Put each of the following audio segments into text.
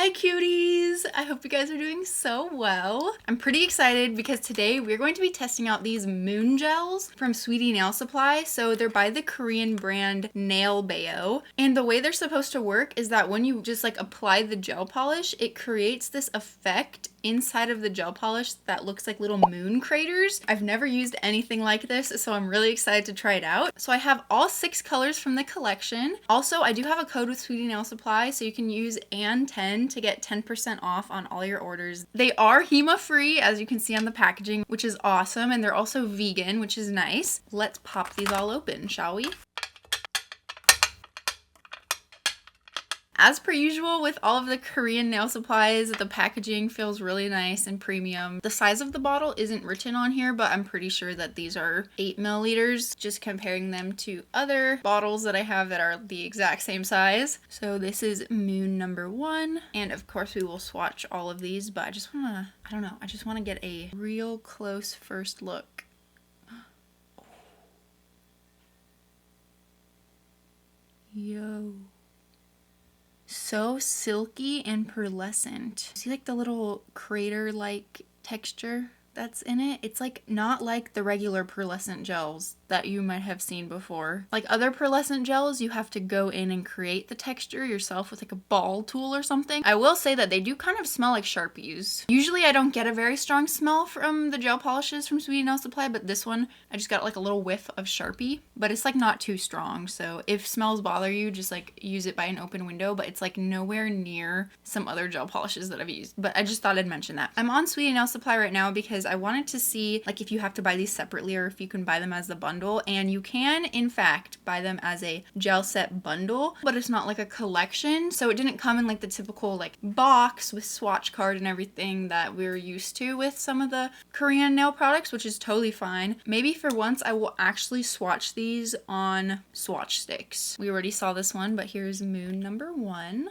Hi cuties! I hope you guys are doing so well. I'm pretty excited because today we're going to be testing out these moon gels from Sweetie Nail Supply. So they're by the Korean brand Nail Bayo. And the way they're supposed to work is that when you just like apply the gel polish, it creates this effect inside of the gel polish that looks like little moon craters. I've never used anything like this, so I'm really excited to try it out. So I have all 6 colors from the collection. Also, I do have a code with Sweetie Nail Supply, so you can use ANN10 to get 10% off on all your orders. They are HEMA free, as you can see on the packaging, which is awesome, and they're also vegan, which is nice. Let's pop these all open, shall we? As per usual with all of the Korean nail supplies, the packaging feels really nice and premium. The size of the bottle isn't written on here, but I'm pretty sure that these are 8 milliliters, just comparing them to other bottles that I have that are the exact same size. So this is moon number 1, and of course we will swatch all of these, but I just want to get a real close first look. Yo. So silky and pearlescent. See like the little crater-like texture that's in it? It's like not like the regular pearlescent gels that you might have seen before. Like other pearlescent gels, you have to go in and create the texture yourself with like a ball tool or something. I will say that they do kind of smell like Sharpies. Usually I don't get a very strong smell from the gel polishes from Sweetie Nail Supply, but this one I just got like a little whiff of Sharpie, but it's like not too strong. So if smells bother you, just like use it by an open window, but it's like nowhere near some other gel polishes that I've used. But I just thought I'd mention that. I'm on Sweetie Nail Supply right now because I wanted to see like if you have to buy these separately or if you can buy them as the bundle. And you can in fact buy them as a gel set bundle, but it's not like a collection, so it didn't come in like the typical like box with swatch card and everything that we're used to with some of the Korean nail products, which is totally fine. Maybe for once I will actually swatch these on swatch sticks. We already saw this one, but here's moon number 1.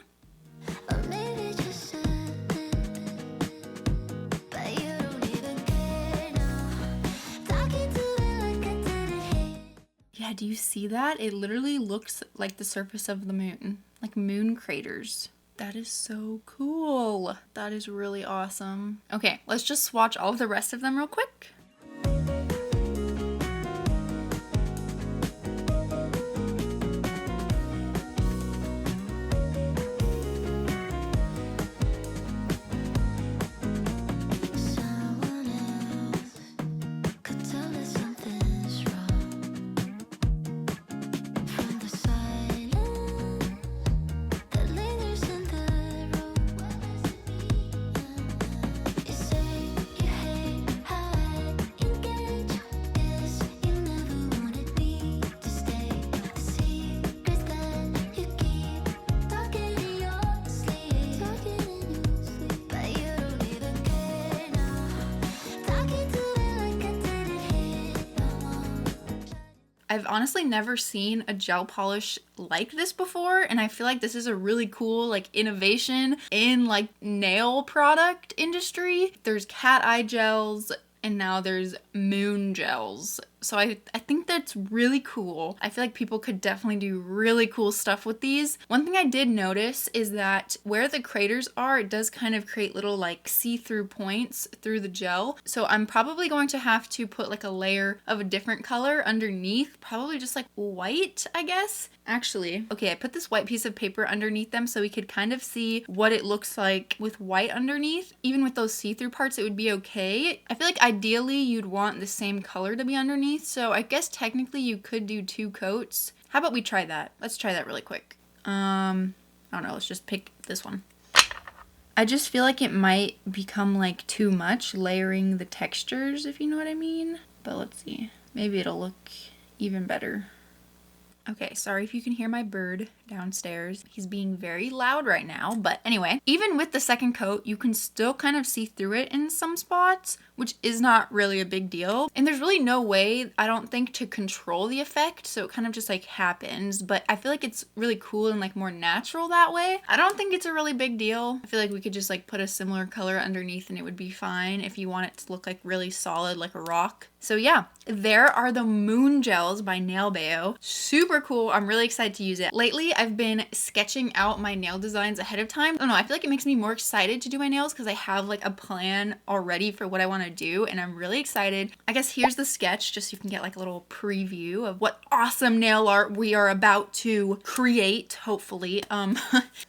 Yeah, do you see that? It literally looks like the surface of the moon, like moon craters. That is so cool. That is really awesome. Okay, let's just swatch all of the rest of them real quick. I've honestly never seen a gel polish like this before, and I feel like this is a really cool like innovation in like nail product industry. There's cat eye gels and now there's moon gels. So I think that's really cool. I feel like people could definitely do really cool stuff with these. One thing I did notice is that where the craters are, it does kind of create little like see-through points through the gel. So I'm probably going to have to put like a layer of a different color underneath, probably just like white, I guess. Actually, okay, I put this white piece of paper underneath them so we could kind of see what it looks like with white underneath. Even with those see-through parts, it would be okay. I feel like ideally you'd want the same color to be underneath. So I guess technically you could do 2 coats. How about we try that? Let's try that really quick. I don't know, let's just pick this one. I just feel like it might become like too much layering the textures, if you know what I mean. But let's see. Maybe it'll look even better. Okay, sorry if you can hear my bird downstairs. He's being very loud right now, but anyway, even with the second coat, you can still kind of see through it in some spots, which is not really a big deal. And there's really no way, I don't think, to control the effect, so it kind of just like happens. But I feel like it's really cool and like more natural that way. I don't think it's a really big deal. I feel like we could just like put a similar color underneath and it would be fine if you want it to look like really solid like a rock. So yeah, there are the Moon Gels by Nail Bayo. Super cool. I'm really excited to use it. Lately, I've been sketching out my nail designs ahead of time. I don't know, I feel like it makes me more excited to do my nails because I have like a plan already for what I want to do and I'm really excited. I guess here's the sketch just so you can get like a little preview of what awesome nail art we are about to create, hopefully.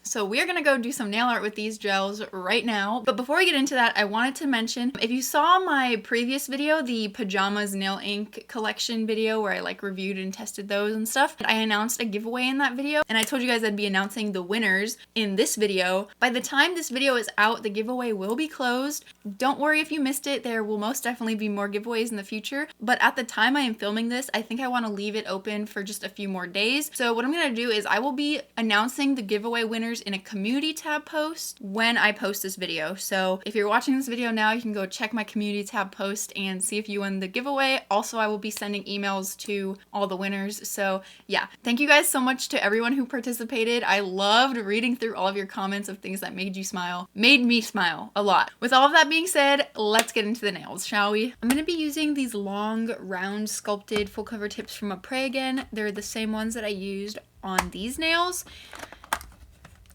So we're gonna go do some nail art with these gels right now. But before we get into that, I wanted to mention, if you saw my previous video, the Pajamas Nail Ink collection video where I like reviewed and tested those and stuff, I announced a giveaway in that video and I told you guys I'd be announcing the winners in this video. By the time this video is out, the giveaway will be closed. Don't worry if you missed it, there will most definitely be more giveaways in the future, but at the time I am filming this, I think I want to leave it open for just a few more days. So what I'm going to do is I will be announcing the giveaway winners in a community tab post when I post this video. So if you're watching this video now, you can go check my community tab post and see if you won the giveaway. Also, I will be sending emails to all the winners. So yeah, thank you guys so much to everyone who participated. I loved reading through all of your comments of things that made you smile. Made me smile a lot. With all of that being said, let's get into the nails, shall we? I'm going to be using these long, round, sculpted full cover tips from Poway again. They're the same ones that I used on these nails.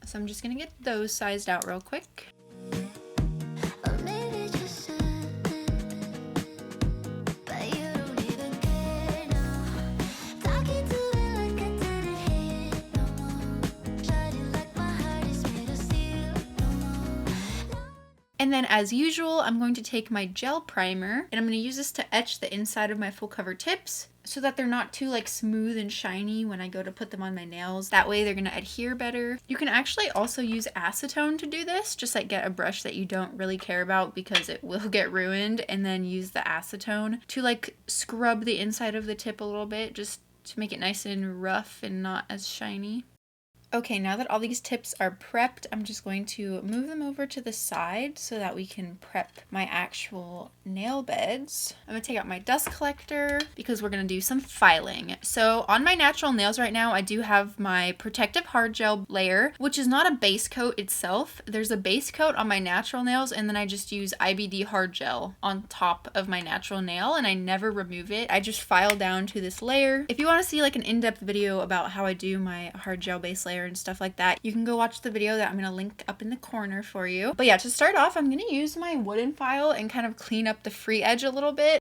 So I'm just going to get those sized out real quick. And then as usual, I'm going to take my gel primer and I'm going to use this to etch the inside of my full cover tips so that they're not too like smooth and shiny when I go to put them on my nails. That way they're going to adhere better. You can actually also use acetone to do this, just like get a brush that you don't really care about because it will get ruined, and then use the acetone to like scrub the inside of the tip a little bit just to make it nice and rough and not as shiny. Okay, now that all these tips are prepped, I'm just going to move them over to the side so that we can prep my actual nail beds. I'm going to take out my dust collector because we're going to do some filing. So on my natural nails right now, I do have my protective hard gel layer, which is not a base coat itself. There's a base coat on my natural nails, and then I just use IBD hard gel on top of my natural nail, and I never remove it. I just file down to this layer. If you want to see like an in-depth video about how I do my hard gel base layer and stuff like that, you can go watch the video that I'm going to link up in the corner for you. But yeah, to start off, I'm going to use my wooden file and kind of clean up the free edge a little bit.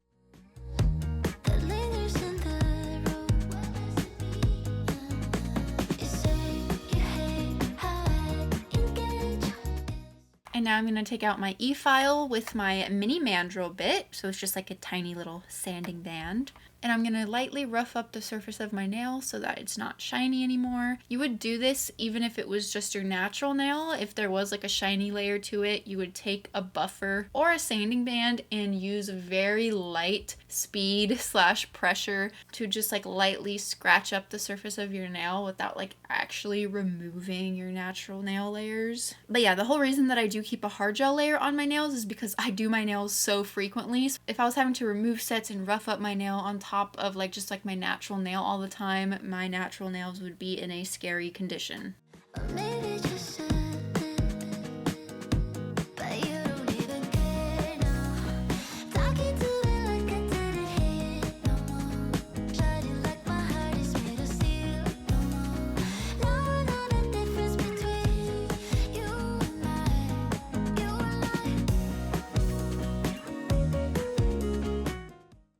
And now I'm going to take out my e-file with my mini mandrel bit, so it's just like a tiny little sanding band. And I'm going to lightly rough up the surface of my nail so that it's not shiny anymore. You would do this even if it was just your natural nail. If there was like a shiny layer to it, you would take a buffer or a sanding band and use very light speed / pressure to just like lightly scratch up the surface of your nail without like actually removing your natural nail layers. But yeah, the whole reason that I do keep a hard gel layer on my nails is because I do my nails so frequently. So if I was having to remove sets and rough up my nail on top of like just like my natural nail all the time, my natural nails would be in a scary condition.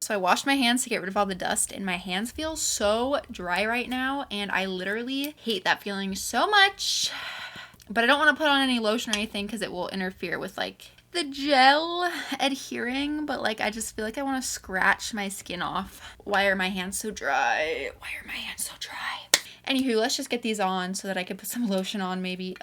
So I washed my hands to get rid of all the dust, and my hands feel so dry right now, and I literally hate that feeling so much. But I don't want to put on any lotion or anything because it will interfere with like the gel adhering, but like I just feel like I want to scratch my skin off. Why are my hands so dry? Why are my hands so dry? Anywho, let's just get these on so that I can put some lotion on maybe.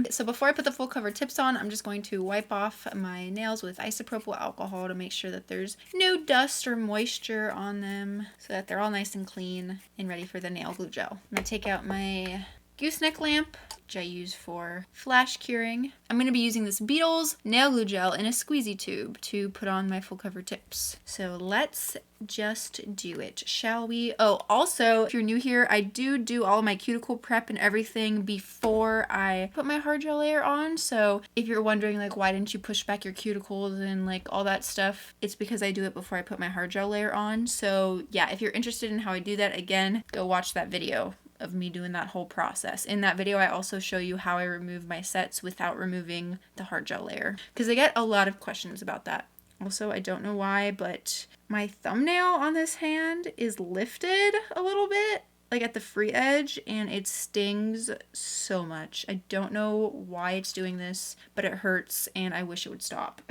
So before I put the full cover tips on, I'm just going to wipe off my nails with isopropyl alcohol to make sure that there's no dust or moisture on them so that they're all nice and clean and ready for the nail glue gel. I'm going to take out my gooseneck lamp, which I use for flash curing. I'm going to be using this Beetles nail glue gel in a squeezy tube to put on my full cover tips. So let's just do it, shall we? Oh, also, if you're new here, I do all of my cuticle prep and everything before I put my hard gel layer on. So if you're wondering like, why didn't you push back your cuticles and like all that stuff, it's because I do it before I put my hard gel layer on. So yeah, if you're interested in how I do that, again, go watch that video of me doing that whole process. In that video, I also show you how I remove my sets without removing the hard gel layer, because I get a lot of questions about that. Also, I don't know why, but my thumbnail on this hand is lifted a little bit, like at the free edge, and it stings so much. I don't know why it's doing this, but it hurts and I wish it would stop.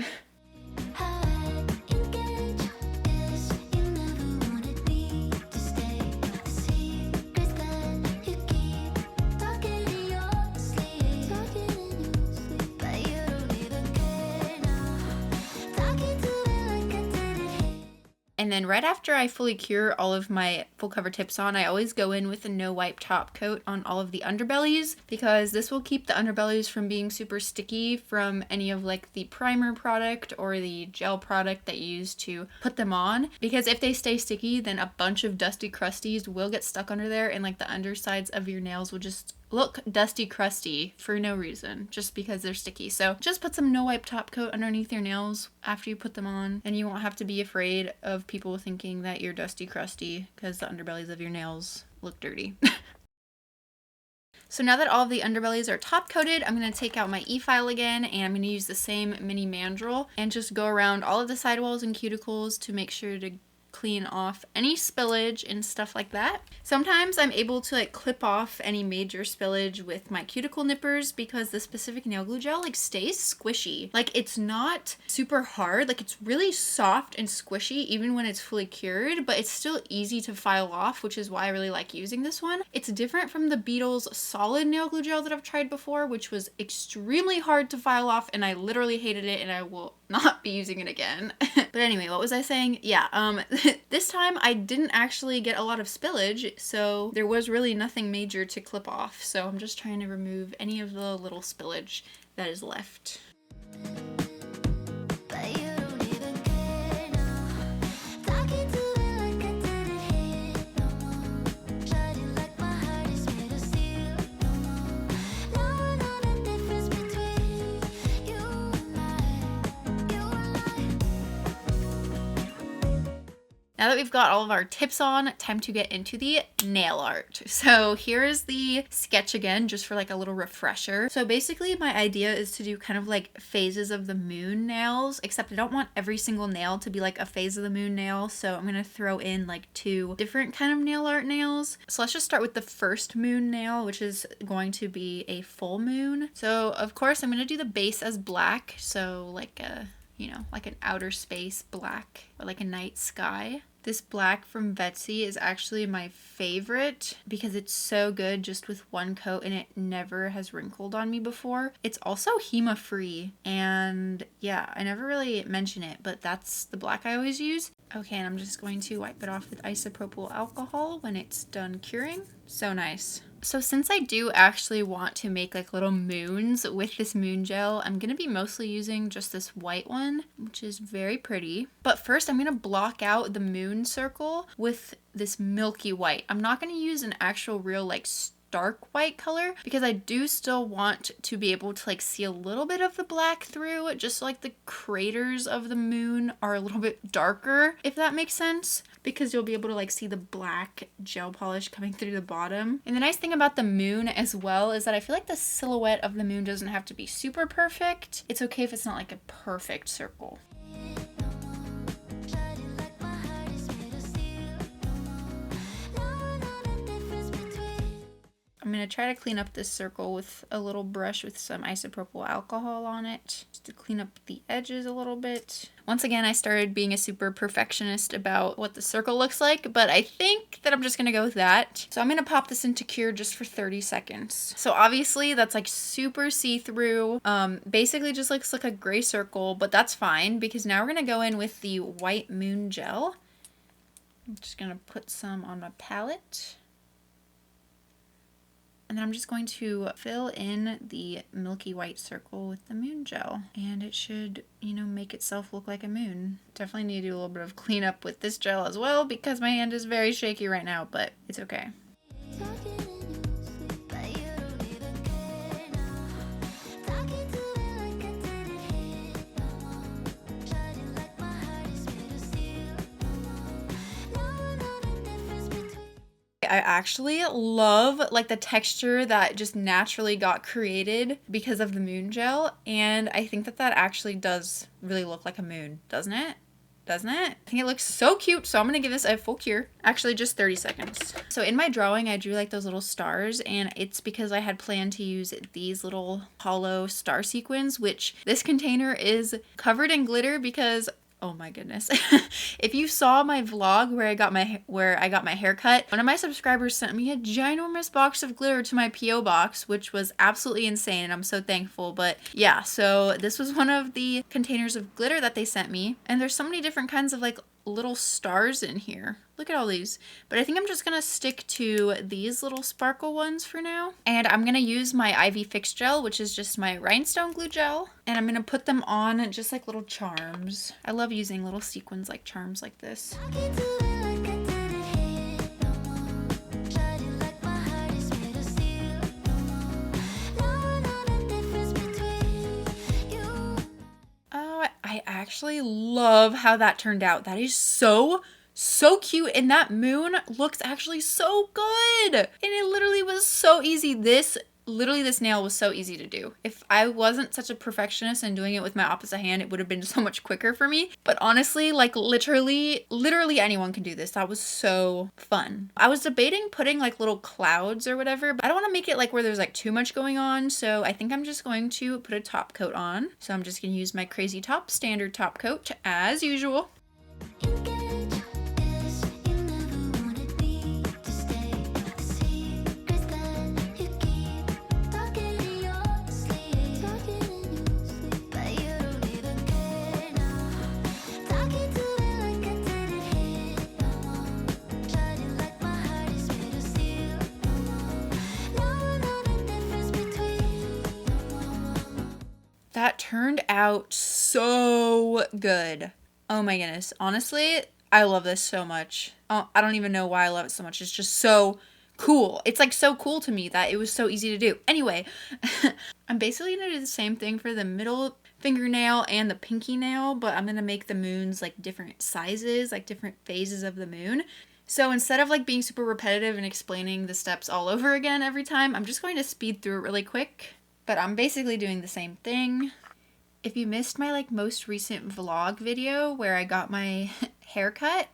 And then right after I fully cure all of my full cover tips on, I always go in with a no wipe top coat on all of the underbellies, because this will keep the underbellies from being super sticky from any of like the primer product or the gel product that you use to put them on. Because if they stay sticky, then a bunch of dusty crusties will get stuck under there, and like the undersides of your nails will just look dusty crusty for no reason, just because they're sticky. So just put some no wipe top coat underneath your nails after you put them on, and you won't have to be afraid of people thinking that you're dusty crusty because the underbellies of your nails look dirty. So now that all of the underbellies are top coated, I'm going to take out my e-file again, and I'm going to use the same mini mandrel and just go around all of the sidewalls and cuticles to make sure to clean off any spillage and stuff like that. Sometimes I'm able to like clip off any major spillage with my cuticle nippers, because the specific nail glue gel like stays squishy. Like it's not super hard, like it's really soft and squishy even when it's fully cured, but it's still easy to file off, which is why I really like using this one. It's different from the Beetles solid nail glue gel that I've tried before, which was extremely hard to file off and I literally hated it, and I will not be using it again. But anyway, what was I saying? Yeah, this time I didn't actually get a lot of spillage, so there was really nothing major to clip off. So I'm just trying to remove any of the little spillage that is left. Now that we've got all of our tips on, time to get into the nail art. So here is the sketch again, just for like a little refresher. So basically my idea is to do kind of like phases of the moon nails, except I don't want every single nail to be like a phase of the moon nail. So I'm gonna throw in like 2 different kind of nail art nails. So let's just start with the first moon nail, which is going to be a full moon. So of course I'm gonna do the base as black. So like a, you know, like an outer space black, or like a night sky. This black from Betsy is actually my favorite because it's so good just with one coat, and it never has wrinkled on me before. It's also HEMA free, and yeah, I never really mention it, but that's the black I always use. Okay, and I'm just going to wipe it off with isopropyl alcohol when it's done curing. So nice. So since I do actually want to make like little moons with this moon gel, I'm going to be mostly using just this white one, which is very pretty. But first I'm going to block out the moon circle with this milky white. I'm not going to use an actual real like dark white color, because I do still want to be able to like see a little bit of the black through, just so, like the craters of the moon are a little bit darker, if that makes sense, because you'll be able to like see the black gel polish coming through the bottom. And the nice thing about the moon as well is that I feel like the silhouette of the moon doesn't have to be super perfect. It's okay if it's not like a perfect circle. I'm going to try to clean up this circle with a little brush with some isopropyl alcohol on it, just to clean up the edges a little bit. Once again, I started being a super perfectionist about what the circle looks like, but I think that I'm just going to go with that. So I'm going to pop this into cure just for 30 seconds. So obviously that's like super see-through. Basically just looks like a gray circle, but that's fine because now we're going to go in with the white moon gel. I'm just going to put some on my palette. And then I'm just going to fill in the milky white circle with the moon gel. And it should, you know, make itself look like a moon. Definitely need to do a little bit of cleanup with this gel as well because my hand is very shaky right now, but it's okay. I actually love like the texture that just naturally got created because of the moon gel, and I think that that actually does really look like a moon, doesn't it? Doesn't it? I think it looks so cute, so I'm gonna give this a full cure. Actually, just 30 seconds. So in my drawing, I drew like those little stars, and it's because I had planned to use these little hollow star sequins, which this container is covered in glitter because oh my goodness. If you saw my vlog where I got my hair cut, one of my subscribers sent me a ginormous box of glitter to my PO box, which was absolutely insane, and I'm so thankful. But yeah, so this was one of the containers of glitter that they sent me, and there's so many different kinds of like little stars in here. Look at all these. But I think I'm just gonna stick to these little sparkle ones for now. And I'm gonna use my Ivy Fix Gel, which is just my rhinestone glue gel. And I'm gonna put them on just like little charms. I love using little sequins like charms like this. I actually love how that turned out. That is so cute, and that moon looks actually so good, and it literally was so easy. This nail was so easy to do. If I wasn't such a perfectionist and doing it with my opposite hand, it would have been so much quicker for me. But honestly, like literally anyone can do this. That was so fun. I was debating putting like little clouds or whatever, but I don't want to make it like where there's like too much going on. So I think I'm just going to put a top coat on. So I'm just going to use my Crazy Top standard top coat as usual. That turned out so good. Oh my goodness. Honestly, I love this so much. Oh, I don't even know why I love it so much. It's just so cool. It's like so cool to me that it was so easy to do. Anyway, I'm basically gonna do the same thing for the middle fingernail and the pinky nail, but I'm gonna make the moons like different sizes, like different phases of the moon. So instead of like being super repetitive and explaining the steps all over again every time, I'm just going to speed through it really quick. But I'm basically doing the same thing. If you missed my like most recent vlog video where I got my hair cut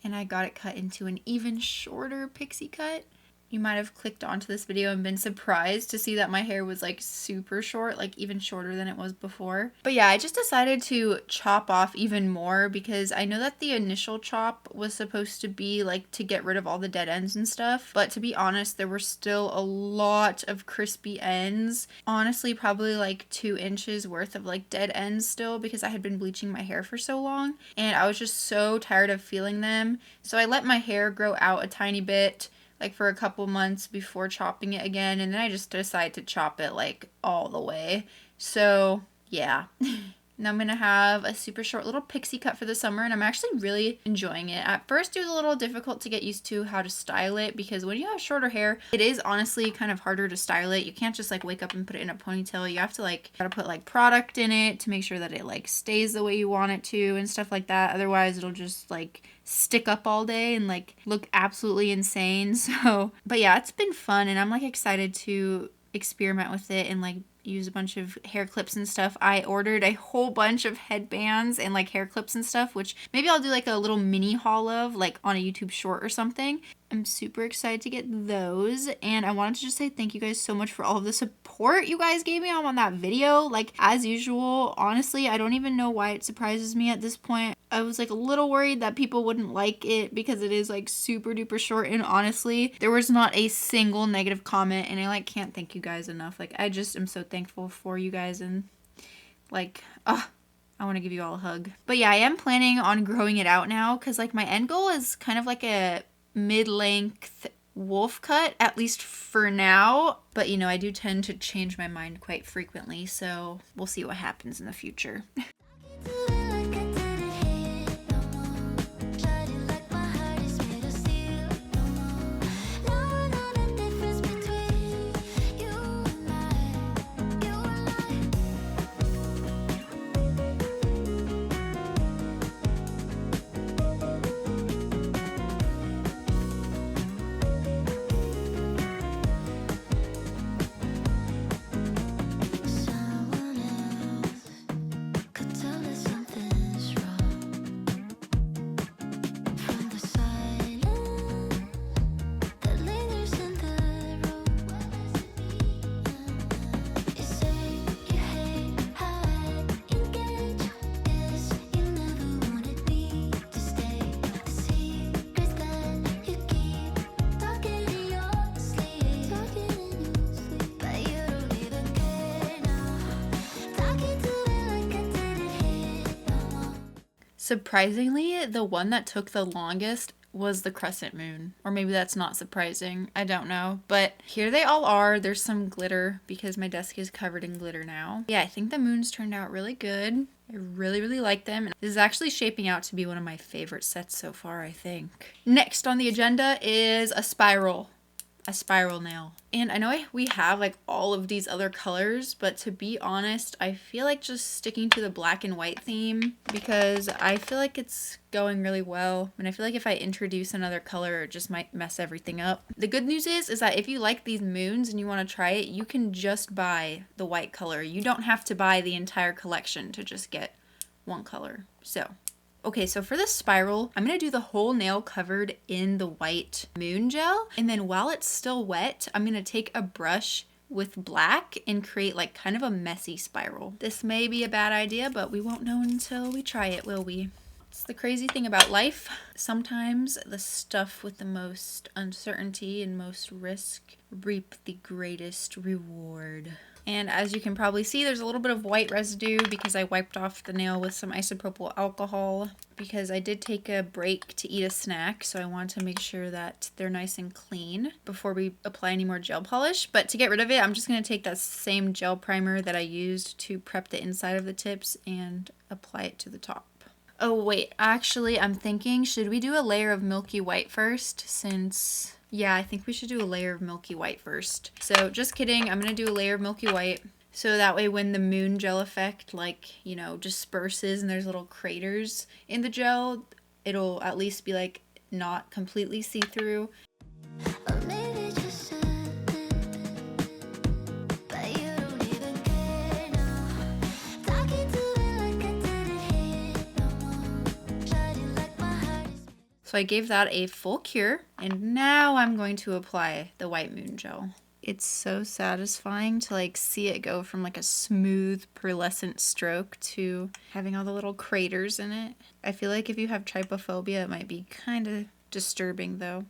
and I got it cut into an even shorter pixie cut, you might have clicked onto this video and been surprised to see that my hair was like super short, like even shorter than it was before. But yeah, I just decided to chop off even more because I know that the initial chop was supposed to be like to get rid of all the dead ends and stuff. But to be honest, there were still a lot of crispy ends. Honestly, probably like 2 inches worth of like dead ends still because I had been bleaching my hair for so long. And I was just so tired of feeling them. So I let my hair grow out a tiny bit, like for a couple months before chopping it again, and then I just decided to chop it like all the way. So yeah. Now I'm gonna have a super short little pixie cut for the summer, and I'm actually really enjoying it. At first it was a little difficult to get used to how to style it because when you have shorter hair, it is honestly kind of harder to style it. You can't just like wake up and put it in a ponytail. You have to like gotta put like product in it to make sure that it like stays the way you want it to and stuff like that. Otherwise it'll just like stick up all day and like look absolutely insane. So but yeah, it's been fun, and I'm like excited to experiment with it and like use a bunch of hair clips and stuff. I ordered a whole bunch of headbands and like hair clips and stuff, which maybe I'll do like a little mini haul of like on a YouTube short or something. I'm super excited to get those, and I wanted to just say thank you guys so much for all of the support you guys gave me on that video. Like as usual, honestly, I don't even know why it surprises me at this point. I was like a little worried that people wouldn't like it because it is like super duper short, and honestly, there was not a single negative comment, and I like can't thank you guys enough. Like I just am so thankful for you guys, and like I want to give you all a hug. But yeah, I am planning on growing it out now because like my end goal is kind of like a mid-length wolf cut, at least for now. But you know, I do tend to change my mind quite frequently, so we'll see what happens in the future. Surprisingly, the one that took the longest was the crescent moon. Or maybe that's not surprising. I don't know. But here they all are. There's some glitter because my desk is covered in glitter now. Yeah, I think the moons turned out really good. I really, really like them. This is actually shaping out to be one of my favorite sets so far, I think. Next on the agenda is a spiral nail. And I know we have like all of these other colors, but to be honest, I feel like just sticking to the black and white theme because I feel like it's going really well. And I feel like if I introduce another color, it just might mess everything up. The good news is that if you like these moons and you want to try it, you can just buy the white color. You don't have to buy the entire collection to just get one color. Okay, so for this spiral, I'm going to do the whole nail covered in the white moon gel. And then while it's still wet, I'm going to take a brush with black and create like kind of a messy spiral. This may be a bad idea, but we won't know until we try it, will we? It's the crazy thing about life. Sometimes the stuff with the most uncertainty and most risk reap the greatest reward. And as you can probably see, there's a little bit of white residue because I wiped off the nail with some isopropyl alcohol because I did take a break to eat a snack, so I want to make sure that they're nice and clean before we apply any more gel polish. But to get rid of it, I'm just going to take that same gel primer that I used to prep the inside of the tips and apply it to the top. Oh wait, actually I'm thinking, should we do a layer of milky white first since... Yeah, I think we should do a layer of milky white first. So just kidding, I'm going to do a layer of milky white. So that way when the moon gel effect, like, you know, disperses and there's little craters in the gel, it'll at least be like not completely see-through. So I gave that a full cure, and now I'm going to apply the white moon gel. It's so satisfying to like see it go from like a smooth pearlescent stroke to having all the little craters in it. I feel like if you have trypophobia, it might be kind of disturbing though.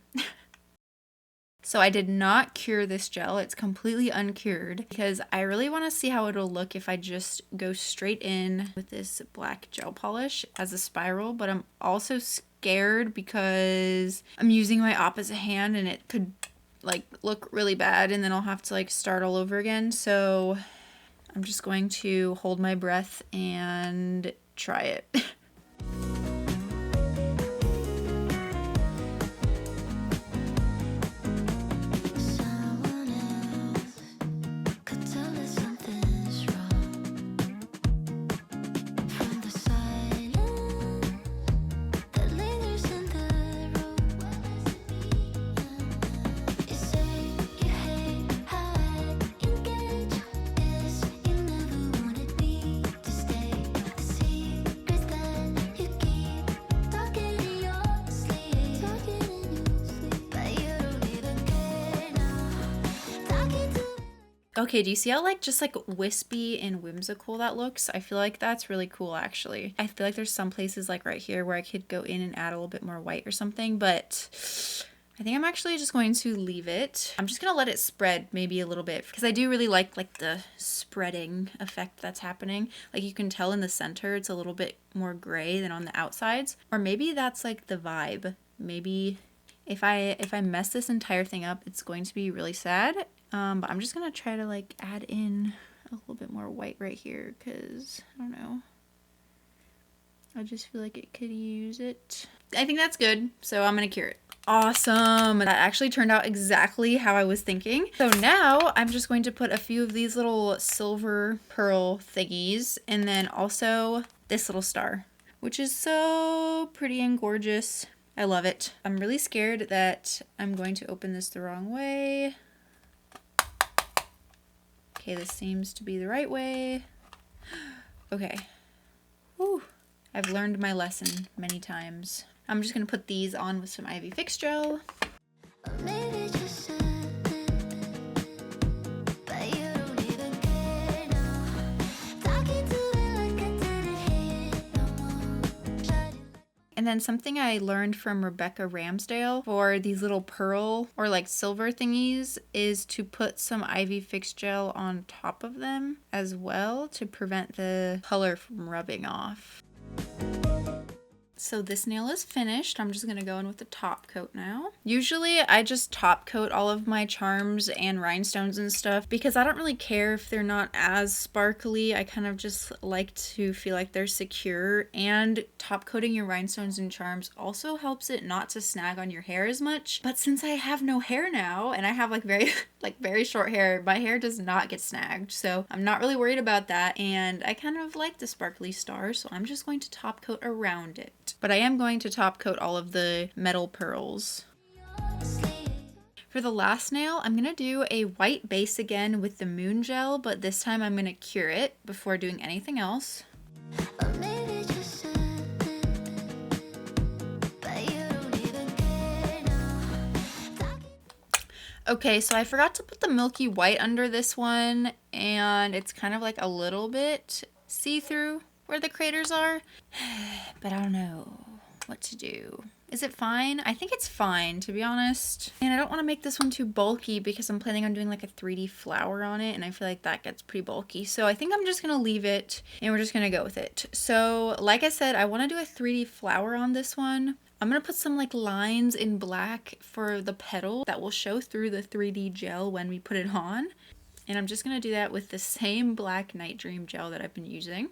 So I did not cure this gel. It's completely uncured because I really want to see how it'll look if I just go straight in with this black gel polish as a spiral, but I'm also scared because I'm using my opposite hand and it could like look really bad and then I'll have to like start all over again. So I'm just going to hold my breath and try it. Okay, do you see how like just like wispy and whimsical that looks? I feel like that's really cool actually. I feel like there's some places like right here where I could go in and add a little bit more white or something, but I think I'm actually just going to leave it. I'm just gonna let it spread maybe a little bit because I do really like the spreading effect that's happening. Like you can tell in the center it's a little bit more gray than on the outsides, or maybe that's like the vibe. Maybe If I mess this entire thing up, it's going to be really sad. But I'm just gonna try to like add in a little bit more white right here because I don't know. I just feel like it could use it. I think that's good, so I'm gonna cure it. Awesome. That actually turned out exactly how I was thinking. So now I'm just going to put a few of these little silver pearl thingies and then also this little star, which is so pretty and gorgeous. I love it. I'm really scared that I'm going to open this the wrong way. Okay, this seems to be the right way. Okay. Whew. I've learned my lesson many times. I'm just gonna put these on with some Ivy Fix Gel. And then something I learned from Rebecca Ramsdale for these little pearl or like silver thingies is to put some Ivy Fix Gel on top of them as well to prevent the color from rubbing off. So this nail is finished. I'm just gonna go in with the top coat now. Usually I just top coat all of my charms and rhinestones and stuff because I don't really care if they're not as sparkly. I kind of just like to feel like they're secure, and top coating your rhinestones and charms also helps it not to snag on your hair as much. But since I have no hair now and I have like very short hair, my hair does not get snagged. So I'm not really worried about that, and I kind of like the sparkly star, so I'm just going to top coat around it. But I am going to top coat all of the metal pearls. For the last nail, I'm going to do a white base again with the Moon Gel, but this time I'm going to cure it before doing anything else. Okay, so I forgot to put the milky white under this one, and it's kind of like a little bit see-through where the craters are, but I don't know what to do. Is it fine? I think it's fine, to be honest. And I don't want to make this one too bulky because I'm planning on doing like a 3D flower on it, and I feel like that gets pretty bulky. So I think I'm just going to leave it and we're just going to go with it. So like I said, I want to do a 3D flower on this one. I'm going to put some like lines in black for the petal that will show through the 3D gel when we put it on. And I'm just going to do that with the same black Night Dream gel that I've been using.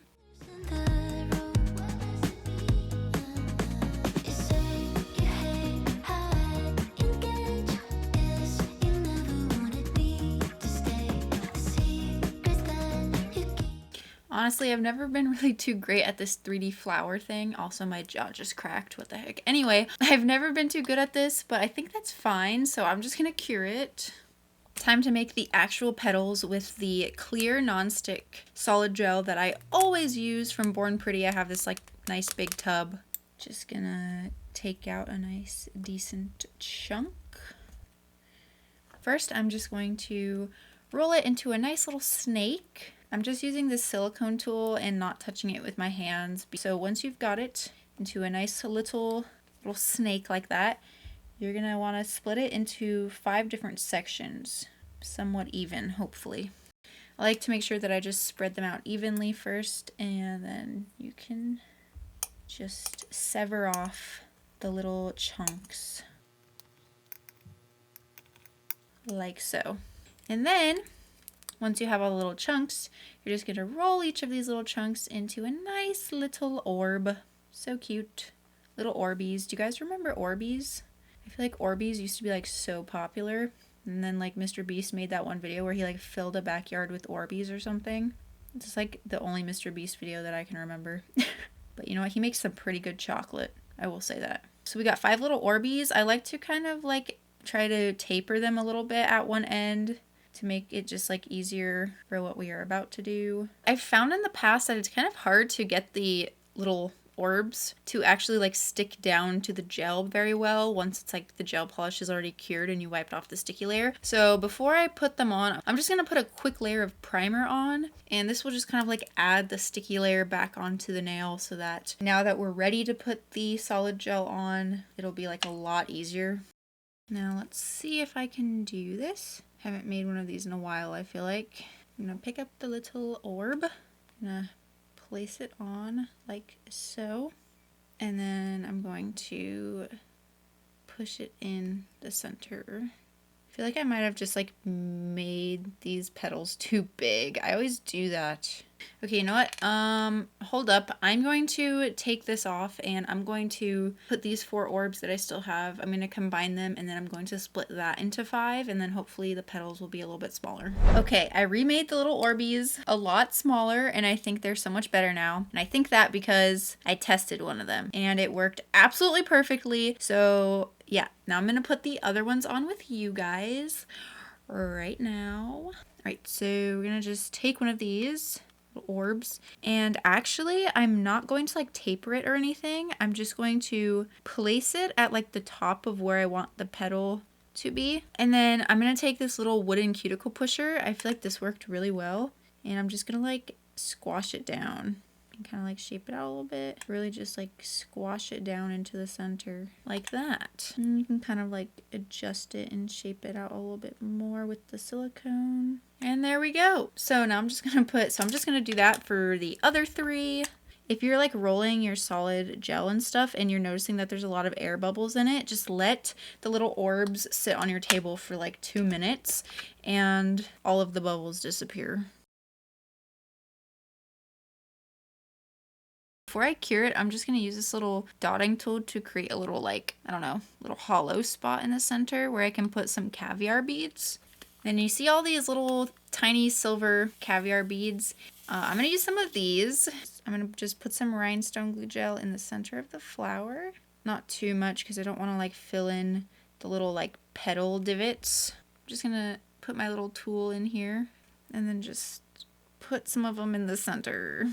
Honestly, I've never been really too great at this 3D flower thing. Also, my jaw just cracked. What the heck? Anyway, I've never been too good at this, but I think that's fine. So I'm just going to cure it. Time to make the actual petals with the clear nonstick solid gel that I always use from Born Pretty. I have this like nice big tub. Just gonna take out a nice decent chunk. First, I'm just going to roll it into a nice little snake. I'm just using this silicone tool and not touching it with my hands. So once you've got it into a nice little snake like that, you're going to want to split it into 5 different sections, somewhat even, hopefully. I like to make sure that I just spread them out evenly first, and then you can just sever off the little chunks like so. And then once you have all the little chunks, you're just going to roll each of these little chunks into a nice little orb. So cute. Little Orbeez. Do you guys remember Orbeez? I feel like Orbeez used to be like so popular. And then like Mr. Beast made that one video where he like filled a backyard with Orbeez or something. It's like the only Mr. Beast video that I can remember. But you know what? He makes some pretty good chocolate. I will say that. So we got 5 little Orbeez. I like to kind of like try to taper them a little bit at one end to make it just like easier for what we are about to do. I've found in the past that it's kind of hard to get the little orbs to actually like stick down to the gel very well once it's like the gel polish is already cured and you wiped off the sticky layer. So before I put them on, I'm just gonna put a quick layer of primer on, and this will just kind of like add the sticky layer back onto the nail so that now that we're ready to put the solid gel on, it'll be like a lot easier. Now let's see if I can do this. Haven't made one of these in a while, I feel like. I'm gonna pick up the little orb. I'm gonna place it on like so. And then I'm going to push it in the center. I feel like I might have just like made these petals too big. I always do that. Okay, you know what? Hold up. I'm going to take this off and I'm going to put these 4 orbs that I still have. I'm going to combine them and then I'm going to split that into 5 and then hopefully the petals will be a little bit smaller. Okay, I remade the little orbies a lot smaller and I think they're so much better now. And I think that because I tested one of them and it worked absolutely perfectly. So yeah, now I'm going to put the other ones on with you guys right now. All right, so we're going to just take one of these orbs and actually I'm not going to like taper it or anything. I'm just going to place it at like the top of where I want the petal to be. And then I'm going to take this little wooden cuticle pusher. I feel like this worked really well. And I'm just going to like squash it down and kind of like shape it out a little bit. Really just like squash it down into the center like that. And you can kind of like adjust it and shape it out a little bit more with the silicone. And there we go. So now I'm just going to do that for the other 3. If you're like rolling your solid gel and stuff and you're noticing that there's a lot of air bubbles in it, just let the little orbs sit on your table for like 2 minutes and all of the bubbles disappear. Before I cure it, I'm just going to use this little dotting tool to create a little like, I don't know, little hollow spot in the center where I can put some caviar beads. Then you see all these little tiny silver caviar beads. I'm going to use some of these. I'm going to just put some rhinestone glue gel in the center of the flower. Not too much because I don't want to like fill in the little like petal divots. I'm just going to put my little tool in here and then just put some of them in the center.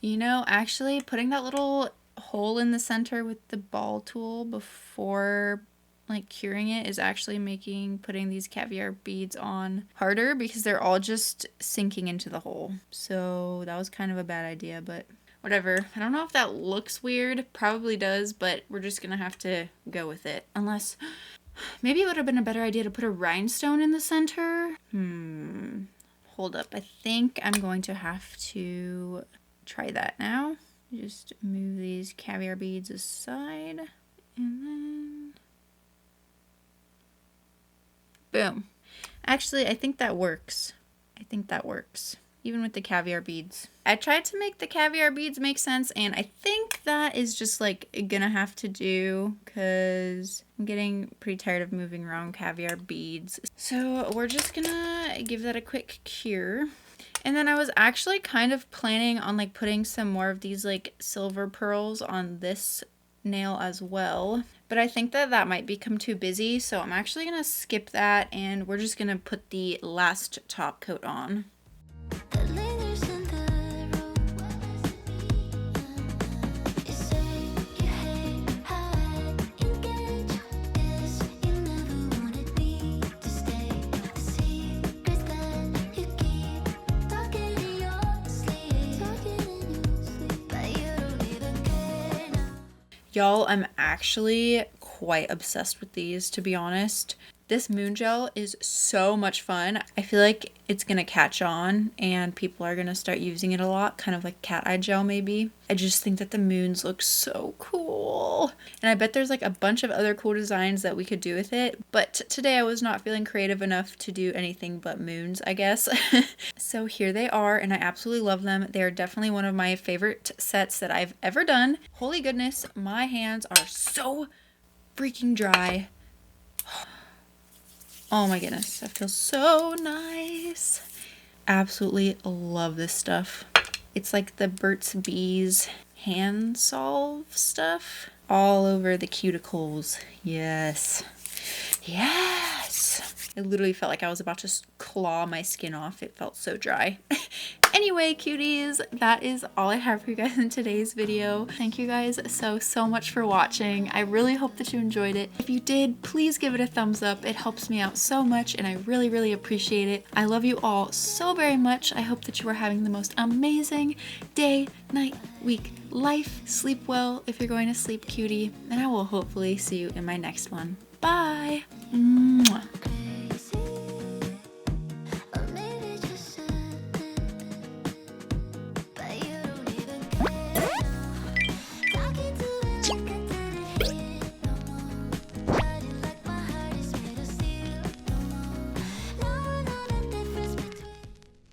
You know, actually putting that little hole in the center with the ball tool before like curing it is actually making putting these caviar beads on harder because they're all just sinking into the hole. So that was kind of a bad idea, but whatever. I don't know if that looks weird. Probably does, but we're just gonna have to go with it. Unless maybe it would have been a better idea to put a rhinestone in the center. Hold up. I think I'm going to have to try that now. Just move these caviar beads aside and then boom. Actually, I think that works. Even with the caviar beads. I tried to make the caviar beads make sense and I think that is just like gonna have to do because I'm getting pretty tired of moving around caviar beads. So we're just gonna give that a quick cure. And then I was actually kind of planning on like putting some more of these like silver pearls on this nail as well. But I think that that might become too busy. So I'm actually going to skip that and we're just going to put the last top coat on. Y'all, I'm actually quite obsessed with these, to be honest. This moon gel is so much fun. I feel like it's gonna catch on and people are gonna start using it a lot, kind of like cat eye gel maybe. I just think that the moons look so cool. And I bet there's like a bunch of other cool designs that we could do with it. But today I was not feeling creative enough to do anything but moons, I guess. So here they are and I absolutely love them. They are definitely one of my favorite sets that I've ever done. Holy goodness, my hands are so freaking dry. Oh my goodness, that feels so nice. Absolutely love this stuff. It's like the Burt's Bees hand solve stuff all over the cuticles. Yes. Yes. I literally felt like I was about to claw my skin off. It felt so dry. Anyway, cuties, that is all I have for you guys in today's video. Thank you guys so much for watching. I really hope that you enjoyed it. If you did, please give it a thumbs up. It helps me out so much and I really appreciate it. I love you all so very much. I hope that you are having the most amazing day, night, week, life. Sleep well if you're going to sleep, cutie. And I will hopefully see you in my next one. Bye! Mwah.